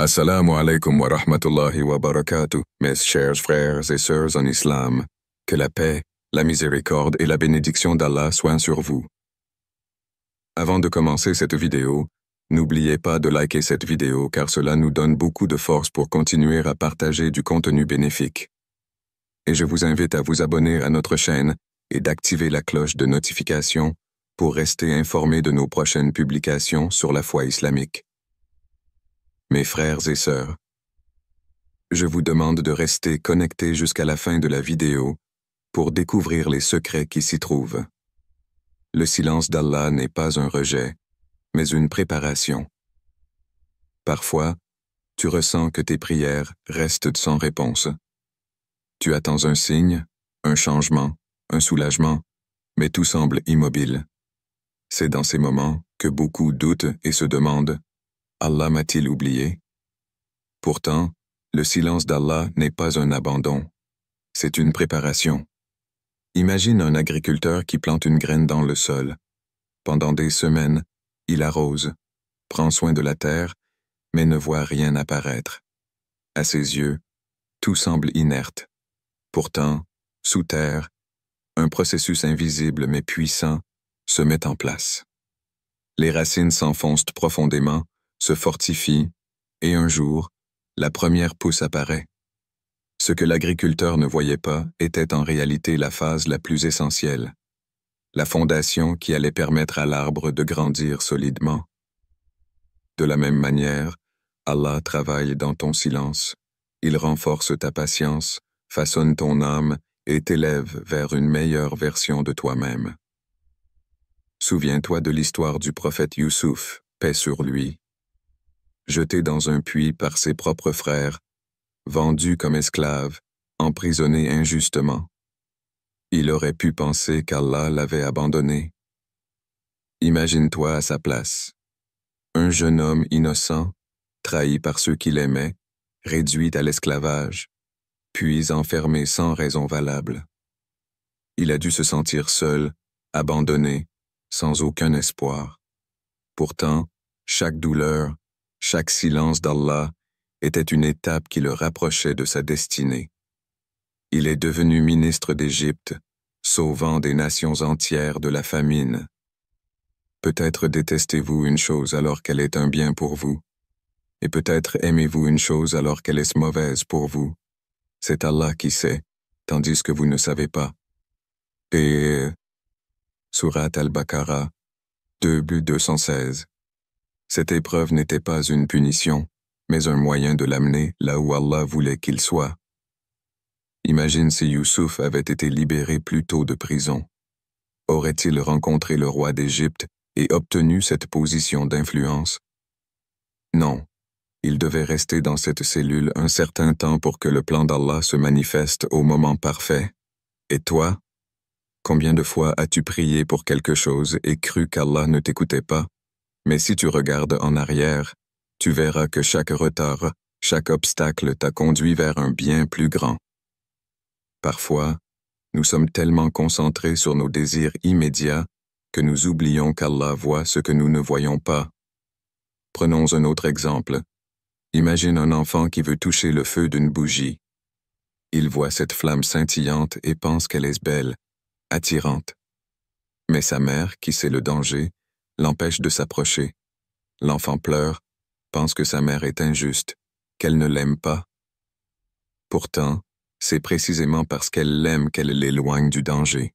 Assalamu alaikum wa rahmatullahi wa barakatuh, mes chers frères et sœurs en islam. Que la paix, la miséricorde et la bénédiction d'Allah soient sur vous. Avant de commencer cette vidéo, n'oubliez pas de liker cette vidéo car cela nous donne beaucoup de force pour continuer à partager du contenu bénéfique. Et je vous invite à vous abonner à notre chaîne et d'activer la cloche de notification pour rester informé de nos prochaines publications sur la foi islamique. Mes frères et sœurs, je vous demande de rester connectés jusqu'à la fin de la vidéo pour découvrir les secrets qui s'y trouvent. Le silence d'Allah n'est pas un rejet, mais une préparation. Parfois, tu ressens que tes prières restent sans réponse. Tu attends un signe, un changement, un soulagement, mais tout semble immobile. C'est dans ces moments que beaucoup doutent et se demandent: Allah m'a-t-il oublié? Pourtant, le silence d'Allah n'est pas un abandon, c'est une préparation. Imagine un agriculteur qui plante une graine dans le sol. Pendant des semaines, il arrose, prend soin de la terre, mais ne voit rien apparaître. À ses yeux, tout semble inerte. Pourtant, sous terre, un processus invisible mais puissant se met en place. Les racines s'enfoncent profondément, se fortifient, et un jour, la première pousse apparaît. Ce que l'agriculteur ne voyait pas était en réalité la phase la plus essentielle, la fondation qui allait permettre à l'arbre de grandir solidement. De la même manière, Allah travaille dans ton silence, il renforce ta patience, façonne ton âme et t'élève vers une meilleure version de toi-même. Souviens-toi de l'histoire du prophète Youssouf, paix sur lui. Jeté dans un puits par ses propres frères, vendu comme esclave, emprisonné injustement. Il aurait pu penser qu'Allah l'avait abandonné. Imagine-toi à sa place. Un jeune homme innocent, trahi par ceux qu'il aimait, réduit à l'esclavage, puis enfermé sans raison valable. Il a dû se sentir seul, abandonné, sans aucun espoir. Pourtant, chaque douleur, chaque silence d'Allah était une étape qui le rapprochait de sa destinée. Il est devenu ministre d'Égypte, sauvant des nations entières de la famine. Peut-être détestez-vous une chose alors qu'elle est un bien pour vous, et peut-être aimez-vous une chose alors qu'elle est mauvaise pour vous. C'est Allah qui sait, tandis que vous ne savez pas. Et Surat al-Baqarah, 2:216. Cette épreuve n'était pas une punition, mais un moyen de l'amener là où Allah voulait qu'il soit. Imagine si Youssouf avait été libéré plus tôt de prison. Aurait-il rencontré le roi d'Égypte et obtenu cette position d'influence? Non, il devait rester dans cette cellule un certain temps pour que le plan d'Allah se manifeste au moment parfait. Et toi? Combien de fois as-tu prié pour quelque chose et cru qu'Allah ne t'écoutait pas? Mais si tu regardes en arrière, tu verras que chaque retard, chaque obstacle t'a conduit vers un bien plus grand. Parfois, nous sommes tellement concentrés sur nos désirs immédiats que nous oublions qu'Allah voit ce que nous ne voyons pas. Prenons un autre exemple. Imagine un enfant qui veut toucher le feu d'une bougie. Il voit cette flamme scintillante et pense qu'elle est belle, attirante. Mais sa mère, qui sait le danger, l'empêche de s'approcher. L'enfant pleure, pense que sa mère est injuste, qu'elle ne l'aime pas. Pourtant, c'est précisément parce qu'elle l'aime qu'elle l'éloigne du danger.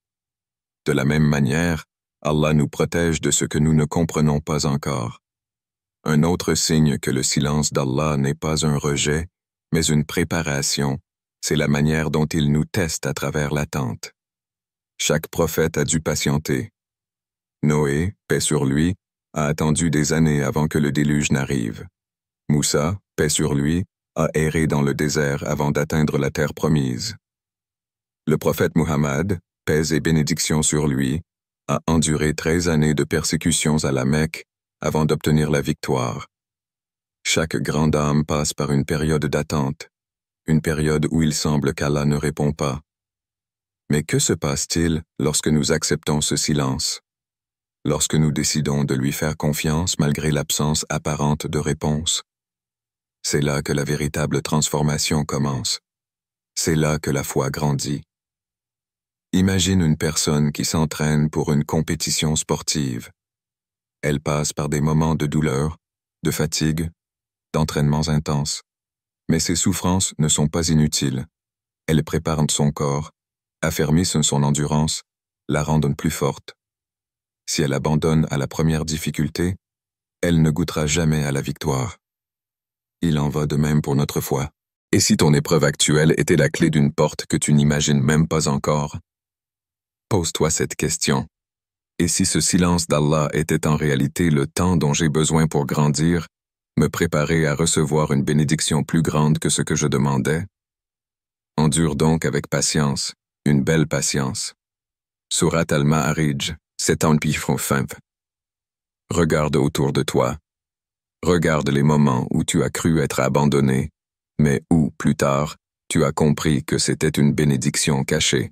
De la même manière, Allah nous protège de ce que nous ne comprenons pas encore. Un autre signe que le silence d'Allah n'est pas un rejet, mais une préparation, c'est la manière dont il nous teste à travers l'attente. Chaque prophète a dû patienter. Noé, paix sur lui, a attendu des années avant que le déluge n'arrive. Moussa, paix sur lui, a erré dans le désert avant d'atteindre la terre promise. Le prophète Muhammad, paix et bénédiction sur lui, a enduré 13 années de persécutions à la Mecque avant d'obtenir la victoire. Chaque grande âme passe par une période d'attente, une période où il semble qu'Allah ne répond pas. Mais que se passe-t-il lorsque nous acceptons ce silence? Lorsque nous décidons de lui faire confiance malgré l'absence apparente de réponse? C'est là que la véritable transformation commence. C'est là que la foi grandit. Imagine une personne qui s'entraîne pour une compétition sportive. Elle passe par des moments de douleur, de fatigue, d'entraînements intenses. Mais ces souffrances ne sont pas inutiles. Elles préparent son corps, affermissent son endurance, la rendent plus forte. Si elle abandonne à la première difficulté, elle ne goûtera jamais à la victoire. Il en va de même pour notre foi. Et si ton épreuve actuelle était la clé d'une porte que tu n'imagines même pas encore? Pose-toi cette question. Et si ce silence d'Allah était en réalité le temps dont j'ai besoin pour grandir, me préparer à recevoir une bénédiction plus grande que ce que je demandais? Endure donc avec patience, une belle patience. Surat Al-Ma'arij, 7-5. Regarde autour de toi. Regarde les moments où tu as cru être abandonné, mais où, plus tard, tu as compris que c'était une bénédiction cachée.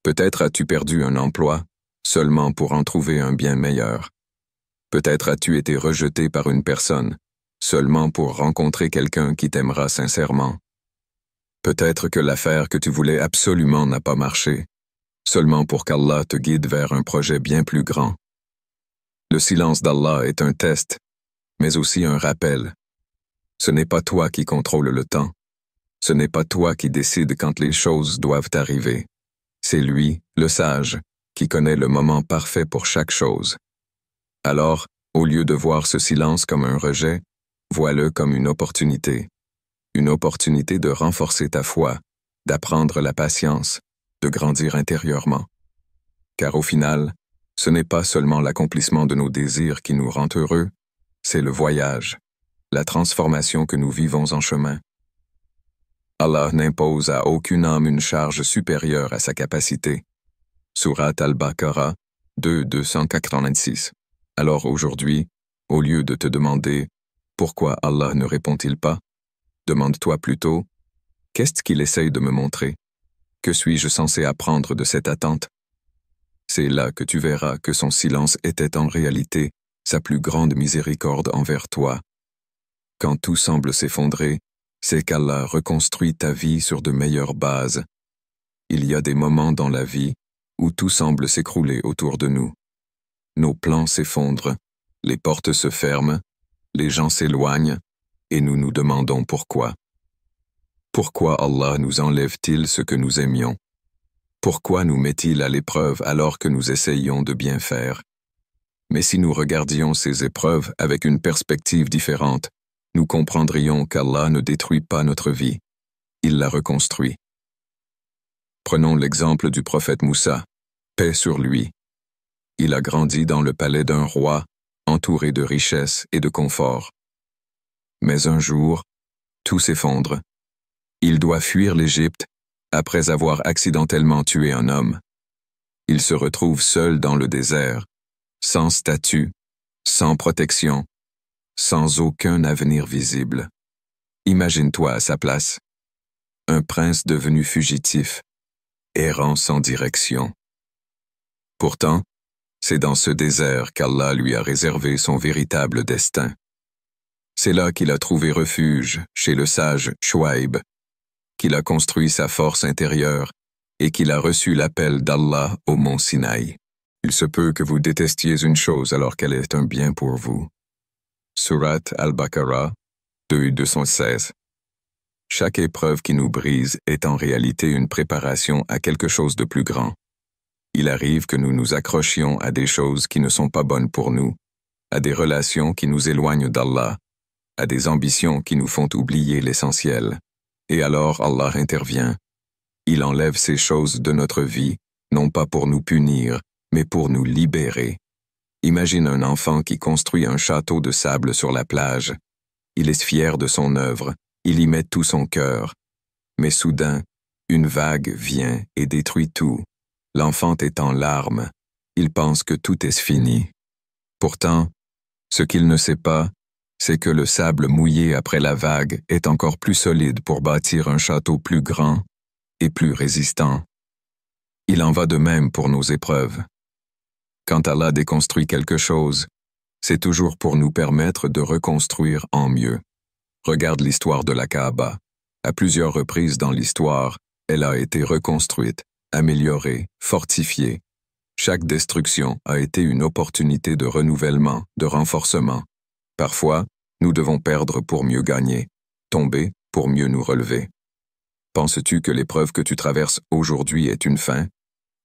Peut-être as-tu perdu un emploi, seulement pour en trouver un bien meilleur. Peut-être as-tu été rejeté par une personne, seulement pour rencontrer quelqu'un qui t'aimera sincèrement. Peut-être que l'affaire que tu voulais absolument n'a pas marché, seulement pour qu'Allah te guide vers un projet bien plus grand. Le silence d'Allah est un test, mais aussi un rappel. Ce n'est pas toi qui contrôle le temps. Ce n'est pas toi qui décide quand les choses doivent arriver. C'est lui, le sage, qui connaît le moment parfait pour chaque chose. Alors, au lieu de voir ce silence comme un rejet, vois-le comme une opportunité. Une opportunité de renforcer ta foi, d'apprendre la patience, de grandir intérieurement. Car au final, ce n'est pas seulement l'accomplissement de nos désirs qui nous rend heureux, c'est le voyage, la transformation que nous vivons en chemin. Allah n'impose à aucune âme une charge supérieure à sa capacité. Surat Al-Baqarah 2-286. Alors aujourd'hui, au lieu de te demander « Pourquoi Allah ne répond-il pas ?», demande-toi plutôt « Qu'est-ce qu'il essaye de me montrer? Que suis-je censé apprendre de cette attente ?» C'est là que tu verras que son silence était en réalité sa plus grande miséricorde envers toi. Quand tout semble s'effondrer, c'est qu'Allah reconstruit ta vie sur de meilleures bases. Il y a des moments dans la vie où tout semble s'écrouler autour de nous. Nos plans s'effondrent, les portes se ferment, les gens s'éloignent, et nous nous demandons pourquoi. Pourquoi Allah nous enlève-t-il ce que nous aimions? Pourquoi nous met-il à l'épreuve alors que nous essayions de bien faire? Mais si nous regardions ces épreuves avec une perspective différente, nous comprendrions qu'Allah ne détruit pas notre vie, il la reconstruit. Prenons l'exemple du prophète Moussa, paix sur lui. Il a grandi dans le palais d'un roi, entouré de richesses et de confort. Mais un jour, tout s'effondre. Il doit fuir l'Égypte après avoir accidentellement tué un homme. Il se retrouve seul dans le désert, sans statut, sans protection, sans aucun avenir visible. Imagine-toi à sa place. Un prince devenu fugitif, errant sans direction. Pourtant, c'est dans ce désert qu'Allah lui a réservé son véritable destin. C'est là qu'il a trouvé refuge chez le sage Chouaib, qu'il a construit sa force intérieure et qu'il a reçu l'appel d'Allah au mont Sinaï. Il se peut que vous détestiez une chose alors qu'elle est un bien pour vous. Surat Al-Baqarah 2-216. Chaque épreuve qui nous brise est en réalité une préparation à quelque chose de plus grand. Il arrive que nous nous accrochions à des choses qui ne sont pas bonnes pour nous, à des relations qui nous éloignent d'Allah, à des ambitions qui nous font oublier l'essentiel. Et alors Allah intervient. Il enlève ces choses de notre vie, non pas pour nous punir, mais pour nous libérer. Imagine un enfant qui construit un château de sable sur la plage. Il est fier de son œuvre, il y met tout son cœur. Mais soudain, une vague vient et détruit tout. L'enfant est en larmes. Il pense que tout est fini. Pourtant, ce qu'il ne sait pas, c'est que le sable mouillé après la vague est encore plus solide pour bâtir un château plus grand et plus résistant. Il en va de même pour nos épreuves. Quand Allah déconstruit quelque chose, c'est toujours pour nous permettre de reconstruire en mieux. Regarde l'histoire de la Kaaba. À plusieurs reprises dans l'histoire, elle a été reconstruite, améliorée, fortifiée. Chaque destruction a été une opportunité de renouvellement, de renforcement. Parfois, nous devons perdre pour mieux gagner, tomber pour mieux nous relever. Penses-tu que l'épreuve que tu traverses aujourd'hui est une fin?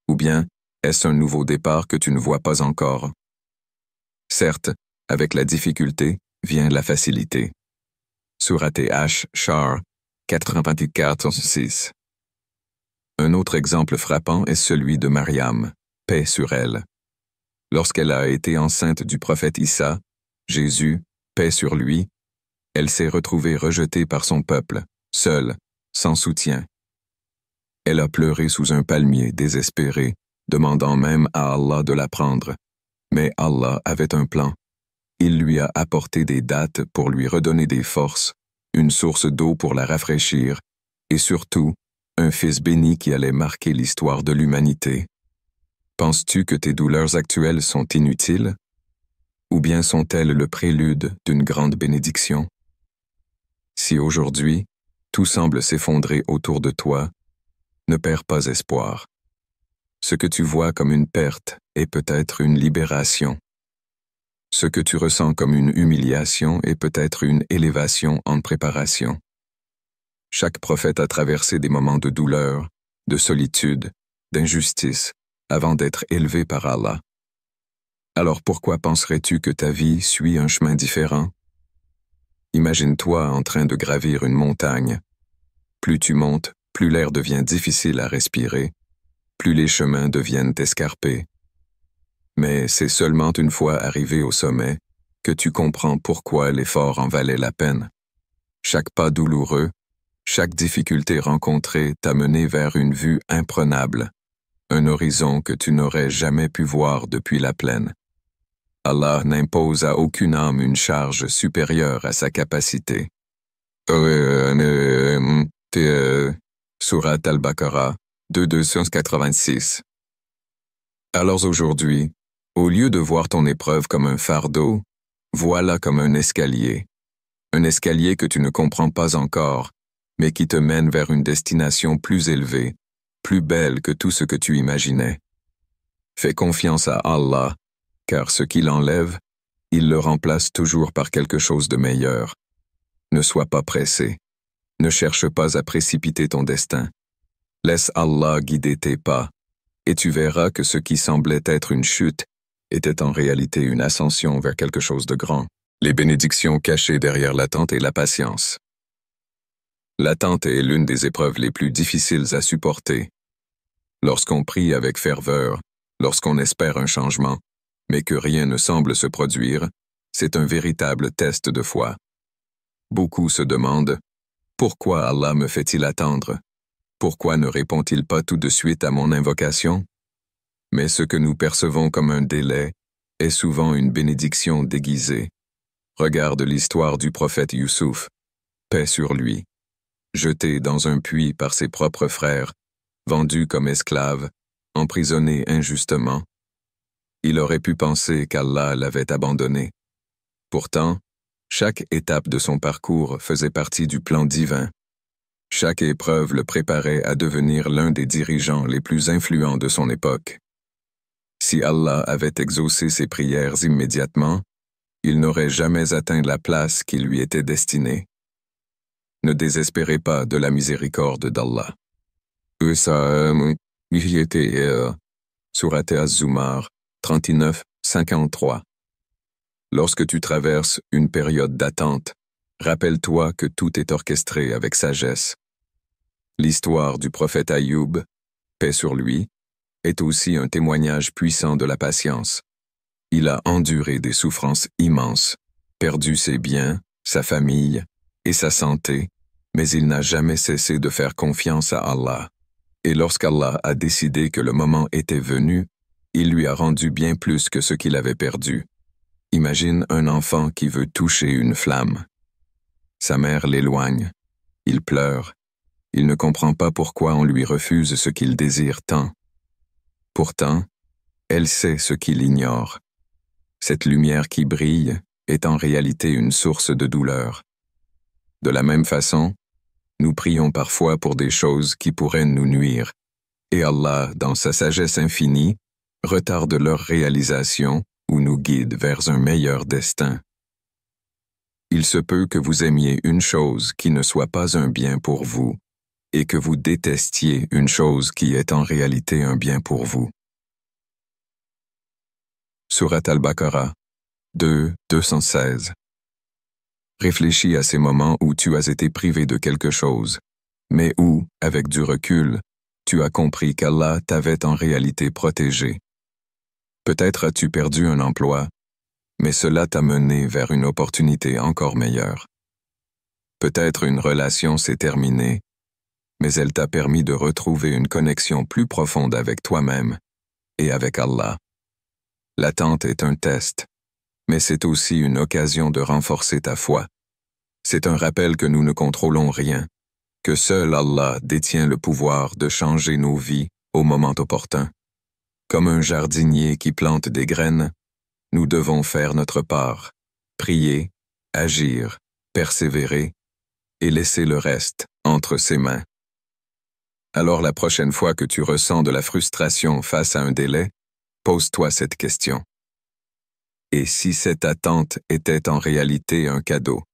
Ou bien, est-ce un nouveau départ que tu ne vois pas encore? Certes, avec la difficulté vient la facilité. Sourate Ash-Shar 84-6. Un autre exemple frappant est celui de Mariam, paix sur elle. Lorsqu'elle a été enceinte du prophète Issa, Jésus, paix sur lui, elle s'est retrouvée rejetée par son peuple, seule, sans soutien. Elle a pleuré sous un palmier, désespérée, demandant même à Allah de la prendre. Mais Allah avait un plan. Il lui a apporté des dattes pour lui redonner des forces, une source d'eau pour la rafraîchir, et surtout, un fils béni qui allait marquer l'histoire de l'humanité. Penses-tu que tes douleurs actuelles sont inutiles? Ou bien sont-elles le prélude d'une grande bénédiction? Si aujourd'hui, tout semble s'effondrer autour de toi, ne perds pas espoir. Ce que tu vois comme une perte est peut-être une libération. Ce que tu ressens comme une humiliation est peut-être une élévation en préparation. Chaque prophète a traversé des moments de douleur, de solitude, d'injustice, avant d'être élevé par Allah. Alors pourquoi penserais-tu que ta vie suit un chemin différent? Imagine-toi en train de gravir une montagne. Plus tu montes, plus l'air devient difficile à respirer, plus les chemins deviennent escarpés. Mais c'est seulement une fois arrivé au sommet que tu comprends pourquoi l'effort en valait la peine. Chaque pas douloureux, chaque difficulté rencontrée t'a mené vers une vue imprenable, un horizon que tu n'aurais jamais pu voir depuis la plaine. Allah n'impose à aucune âme une charge supérieure à sa capacité. Sourate Al-Baqarah 286. Alors aujourd'hui, au lieu de voir ton épreuve comme un fardeau, vois-la comme un escalier que tu ne comprends pas encore, mais qui te mène vers une destination plus élevée, plus belle que tout ce que tu imaginais. Fais confiance à Allah, car ce qu'il enlève, il le remplace toujours par quelque chose de meilleur. Ne sois pas pressé. Ne cherche pas à précipiter ton destin. Laisse Allah guider tes pas, et tu verras que ce qui semblait être une chute était en réalité une ascension vers quelque chose de grand. Les bénédictions cachées derrière l'attente et la patience. L'attente est l'une des épreuves les plus difficiles à supporter. Lorsqu'on prie avec ferveur, lorsqu'on espère un changement, mais que rien ne semble se produire, c'est un véritable test de foi. Beaucoup se demandent « Pourquoi Allah me fait-il attendre? Pourquoi ne répond-il pas tout de suite à mon invocation ?» Mais ce que nous percevons comme un délai est souvent une bénédiction déguisée. Regarde l'histoire du prophète Youssouf, paix sur lui. Jeté dans un puits par ses propres frères, vendu comme esclave, emprisonné injustement. Il aurait pu penser qu'Allah l'avait abandonné. Pourtant, chaque étape de son parcours faisait partie du plan divin. Chaque épreuve le préparait à devenir l'un des dirigeants les plus influents de son époque. Si Allah avait exaucé ses prières immédiatement, il n'aurait jamais atteint la place qui lui était destinée. Ne désespérez pas de la miséricorde d'Allah. Sourate Az-Zumar 39-53. Lorsque tu traverses une période d'attente, rappelle-toi que tout est orchestré avec sagesse. L'histoire du prophète Ayoub, paix sur lui, est aussi un témoignage puissant de la patience. Il a enduré des souffrances immenses, perdu ses biens, sa famille et sa santé, mais il n'a jamais cessé de faire confiance à Allah. Et lorsqu'Allah a décidé que le moment était venu, il lui a rendu bien plus que ce qu'il avait perdu. Imagine un enfant qui veut toucher une flamme. Sa mère l'éloigne. Il pleure. Il ne comprend pas pourquoi on lui refuse ce qu'il désire tant. Pourtant, elle sait ce qu'il ignore. Cette lumière qui brille est en réalité une source de douleur. De la même façon, nous prions parfois pour des choses qui pourraient nous nuire, et Allah, dans sa sagesse infinie, retarde leur réalisation ou nous guide vers un meilleur destin. Il se peut que vous aimiez une chose qui ne soit pas un bien pour vous, et que vous détestiez une chose qui est en réalité un bien pour vous. Surat al-Baqarah 2, 216. Réfléchis à ces moments où tu as été privé de quelque chose, mais où, avec du recul, tu as compris qu'Allah t'avait en réalité protégé. Peut-être as-tu perdu un emploi, mais cela t'a mené vers une opportunité encore meilleure. Peut-être une relation s'est terminée, mais elle t'a permis de retrouver une connexion plus profonde avec toi-même et avec Allah. L'attente est un test, mais c'est aussi une occasion de renforcer ta foi. C'est un rappel que nous ne contrôlons rien, que seul Allah détient le pouvoir de changer nos vies au moment opportun. Comme un jardinier qui plante des graines, nous devons faire notre part, prier, agir, persévérer et laisser le reste entre ses mains. Alors la prochaine fois que tu ressens de la frustration face à un délai, pose-toi cette question. Et si cette attente était en réalité un cadeau?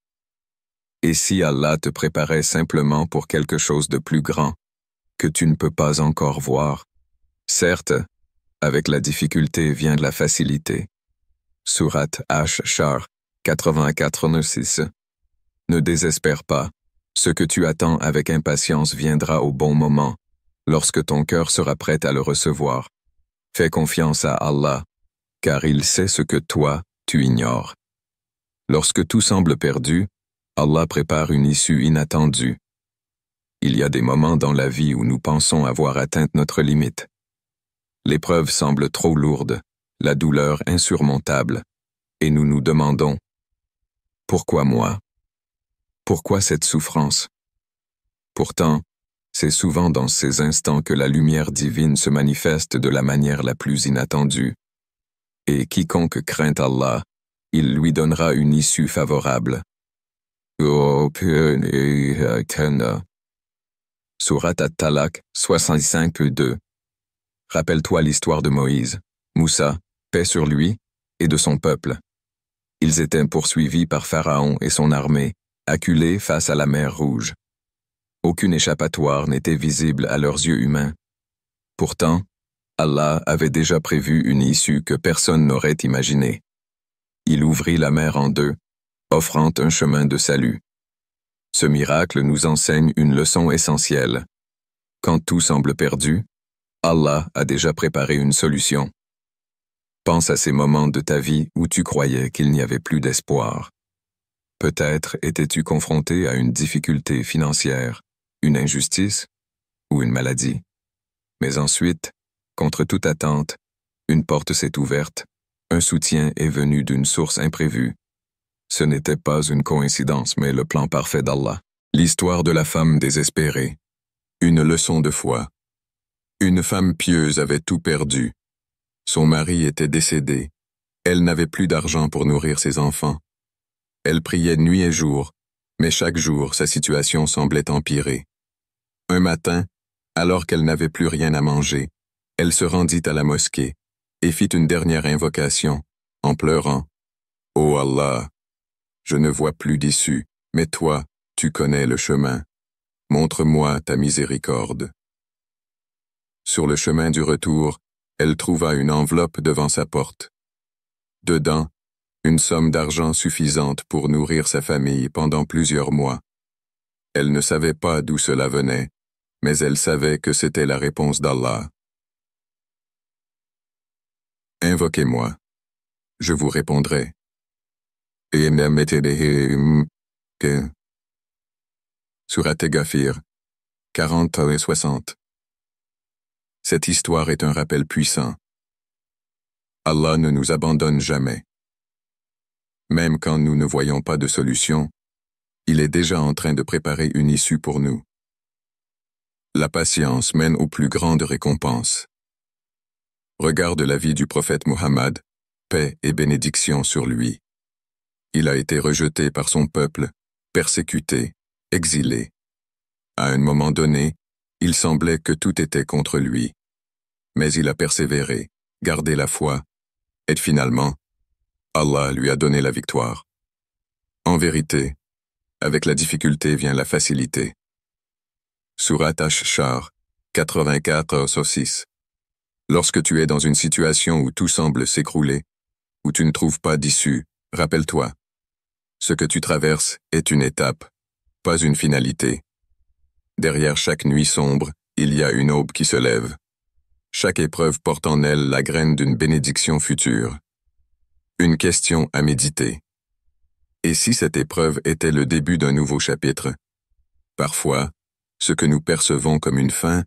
Et si Allah te préparait simplement pour quelque chose de plus grand, que tu ne peux pas encore voir? Certes, avec la difficulté vient de la facilité. Surat Ash-Shar 84-6. Ne désespère pas. Ce que tu attends avec impatience viendra au bon moment, lorsque ton cœur sera prêt à le recevoir. Fais confiance à Allah, car il sait ce que toi, tu ignores. Lorsque tout semble perdu, Allah prépare une issue inattendue. Il y a des moments dans la vie où nous pensons avoir atteint notre limite. L'épreuve semble trop lourde, la douleur insurmontable, et nous nous demandons « Pourquoi moi? Pourquoi cette souffrance ?» Pourtant, c'est souvent dans ces instants que la lumière divine se manifeste de la manière la plus inattendue. Et quiconque craint Allah, il lui donnera une issue favorable. Surat At-Talaq 65-2. Rappelle-toi l'histoire de Moïse, Moussa, paix sur lui, et de son peuple. Ils étaient poursuivis par Pharaon et son armée, acculés face à la mer Rouge. Aucune échappatoire n'était visible à leurs yeux humains. Pourtant, Allah avait déjà prévu une issue que personne n'aurait imaginée. Il ouvrit la mer en deux, offrant un chemin de salut. Ce miracle nous enseigne une leçon essentielle. Quand tout semble perdu, Allah a déjà préparé une solution. Pense à ces moments de ta vie où tu croyais qu'il n'y avait plus d'espoir. Peut-être étais-tu confronté à une difficulté financière, une injustice ou une maladie. Mais ensuite, contre toute attente, une porte s'est ouverte, un soutien est venu d'une source imprévue. Ce n'était pas une coïncidence, mais le plan parfait d'Allah. L'histoire de la femme désespérée. Une leçon de foi. Une femme pieuse avait tout perdu. Son mari était décédé. Elle n'avait plus d'argent pour nourrir ses enfants. Elle priait nuit et jour, mais chaque jour sa situation semblait empirer. Un matin, alors qu'elle n'avait plus rien à manger, elle se rendit à la mosquée et fit une dernière invocation, en pleurant. « Ô Allah, je ne vois plus d'issue, mais toi, tu connais le chemin. Montre-moi ta miséricorde. » Sur le chemin du retour, elle trouva une enveloppe devant sa porte. Dedans, une somme d'argent suffisante pour nourrir sa famille pendant plusieurs mois. Elle ne savait pas d'où cela venait, mais elle savait que c'était la réponse d'Allah. Invoquez-moi, je vous répondrai. Surat Ghafir 40 et 60. Cette histoire est un rappel puissant. Allah ne nous abandonne jamais. Même quand nous ne voyons pas de solution, il est déjà en train de préparer une issue pour nous. La patience mène aux plus grandes récompenses. Regarde la vie du prophète Muhammad, paix et bénédiction sur lui. Il a été rejeté par son peuple, persécuté, exilé. À un moment donné, il semblait que tout était contre lui. Mais il a persévéré, gardé la foi, et finalement, Allah lui a donné la victoire. En vérité, avec la difficulté vient la facilité. Surat Ash-Shar, 84-6. Lorsque tu es dans une situation où tout semble s'écrouler, où tu ne trouves pas d'issue, rappelle-toi. Ce que tu traverses est une étape, pas une finalité. Derrière chaque nuit sombre, il y a une aube qui se lève. Chaque épreuve porte en elle la graine d'une bénédiction future. Une question à méditer. Et si cette épreuve était le début d'un nouveau chapitre? Parfois, ce que nous percevons comme une fin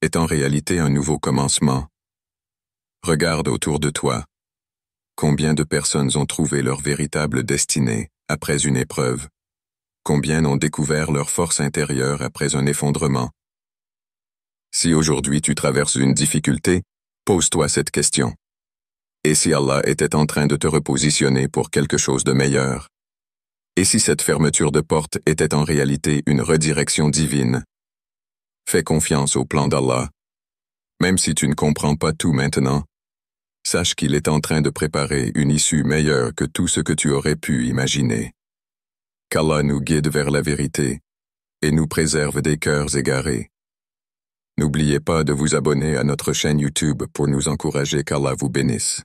est en réalité un nouveau commencement. Regarde autour de toi. Combien de personnes ont trouvé leur véritable destinée après une épreuve? Combien ont découvert leur force intérieure après un effondrement? Si aujourd'hui tu traverses une difficulté, pose-toi cette question. Et si Allah était en train de te repositionner pour quelque chose de meilleur? Et si cette fermeture de porte était en réalité une redirection divine? Fais confiance au plan d'Allah. Même si tu ne comprends pas tout maintenant, sache qu'il est en train de préparer une issue meilleure que tout ce que tu aurais pu imaginer. Qu'Allah nous guide vers la vérité et nous préserve des cœurs égarés. N'oubliez pas de vous abonner à notre chaîne YouTube pour nous encourager. Qu'Allah vous bénisse.